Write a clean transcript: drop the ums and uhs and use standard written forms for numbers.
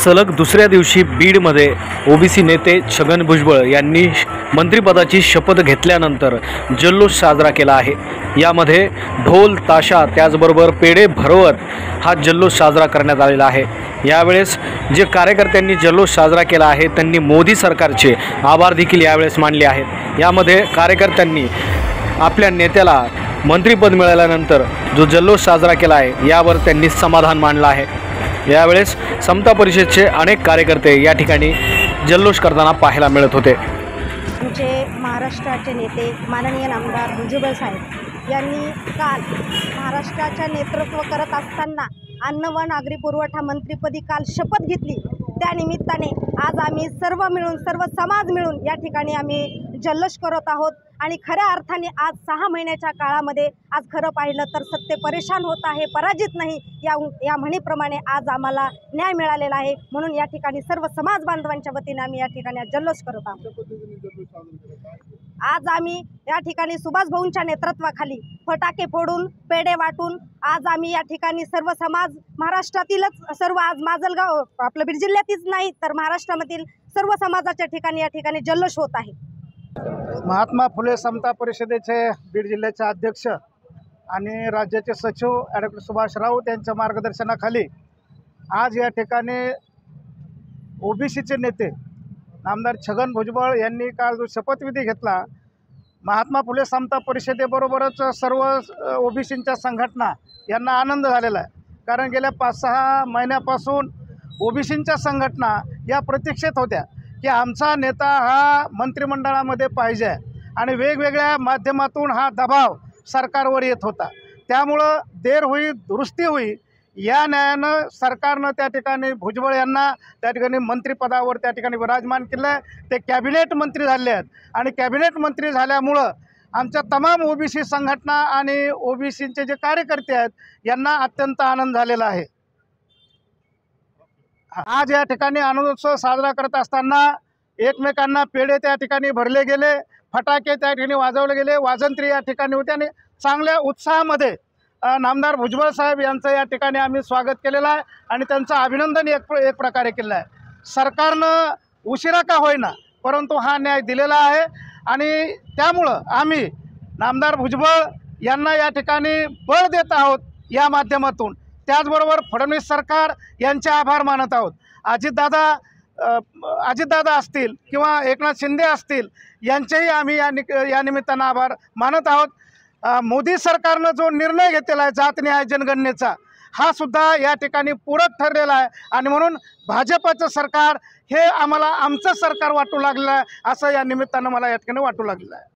सलग दुसऱ्या दिवशी बीडमध्ये ओबीसी नेते छगन भुजबळ यांनी मंत्रिपदाची शपथ घेतल्यानंतर जल्लोष साजरा केला आहे। यामध्ये ढोल ताशा त्याचबरोबर पेढे भरवत हा जल्लोष साजरा करण्यात आलेला आहे। यावेळेस जे कार्यकर्त्यांनी जल्लोष साजरा केला आहे त्यांनी मोदी सरकारचे आभार देखील यावेळेस मानले आहेत। यामध्ये कार्यकर्त्यांनी आपल्या नेत्याला मंत्रिपद मिळाल्यानंतर जो जल्लोष साजरा केला आहे यावर त्यांनी समाधान मानलं आहे। यावेळेस समता परिषदेचे अनेक कार्यकर्ते या ठिकाणी जल्लोष करताना पाहायला मिळत होते। आमचे महाराष्ट्राचे नेते माननीय नामदार भुजबळ साहेब यांनी काल महाराष्ट्राचे नेतृत्व करत असताना अन्न व नागरी पुरवठा मंत्रिपदी काल शपथ घेतली। त्या निमित्ताने आज आम्ही सर्व समाज मिळून या ठिकाणी आम्ही जल्लोष करत आहोत आणि खऱ्या अर्थाने आज 6 महिन्याच्या काळामध्ये आज खरं पाहिलं तर सत्य परेशान होत आहे, पराजित नाही या म्हणीप्रमाणे आज आम्हाला न्याय मिळालेला आहे। म्हणून या ठिकाणी सर्व समाज बांधवांच्या वतीने आम्ही या ठिकाणी जल्लोष करत आहोत। आज आम्ही या ठिकाणी सुभाष भाऊंच्या नेतृत्वाखाली फटाके फोडून पेढे वाटून आज आम्ही या ठिकाणी सर्व समाज महाराष्ट्रातीलच सर्व आज माजलगाव आपलं बीड जिल्ह्यातीच नाही तर महाराष्ट्रामधील सर्व समाजाच्या ठिकाणी या ठिकाणी जल्लोष होत आहे। महात्मा फुले समता परिषदेचे बीड जिल्ह्याचे अध्यक्ष आणि राज्याचे सचिव ॲडव्होकेट सुभाष राऊत यांच्या मार्गदर्शनाखाली आज या ठिकाणी ओबीसीचे नेते नामदार छगन भुजबळ यांनी काल जो शपथविधी घेतला, महात्मा फुले समता परिषदेबरोबरच सर्व ओबीसींच्या संघटना यांना आनंद झालेला आहे। कारण गेल्या 5-6 महिन्यापासून ओबीसींच्या संघटना या प्रतीक्षेत होत्या की आमचा नेता हा मंत्रिमंडळामध्ये पाहिजे आणि वेगवेगळ्या माध्यमातून हा दबाव सरकारवर येत होता। त्यामुळं देर होई दुरुस्ती होई या न्यायानं सरकारनं त्या ठिकाणी भुजबळ यांना त्या ठिकाणी मंत्रिपदावर त्या ठिकाणी विराजमान केलं आहे। ते कॅबिनेट मंत्री झाले आहेत आणि कॅबिनेट मंत्री झाल्यामुळं आमच्या तमाम ओबीसी संघटना आणि ओबीसीचे जे कार्यकर्ते आहेत यांना अत्यंत आनंद झालेला आहे। आज या ठिकाणी आनंदोत्सव साजरा करत असताना एकमेकांना पेढे त्या ठिकाणी भरले गेले, फटाके त्या ठिकाणी वाजवले गेले, वाजंत्री या ठिकाणी होते आणि चांगल्या उत्साहामध्ये नामदार भुजबळ साहेब यांचं या ठिकाणी आम्ही स्वागत केलेलं आहे आणि त्यांचं अभिनंदन एक प्रकारे केलं आहे। सरकारनं उशिरा का होईना परंतु हा न्याय दिलेला आहे आणि त्यामुळं आम्ही नामदार भुजबळ यांना या ठिकाणी बळ देत आहोत या माध्यमातून। त्याचबरोबर फडणवीस सरकार यांचे आभार मानत आहोत। अजितदादा असतील किंवा एकनाथ शिंदे असतील यांचेही आम्ही या निमित्तानं आभार मानत आहोत। मोदी सरकारनं जो निर्णय घेतलेला आहे जात न्याय जनगणनेचा हा सुद्धा या ठिकाणी पूरक ठरलेला आहे आणि म्हणून भाजपचं सरकार हे आम्हाला आमचं सरकार वाटू लागलं आहे असं या निमित्तानं मला या ठिकाणी वाटू लागलं आहे।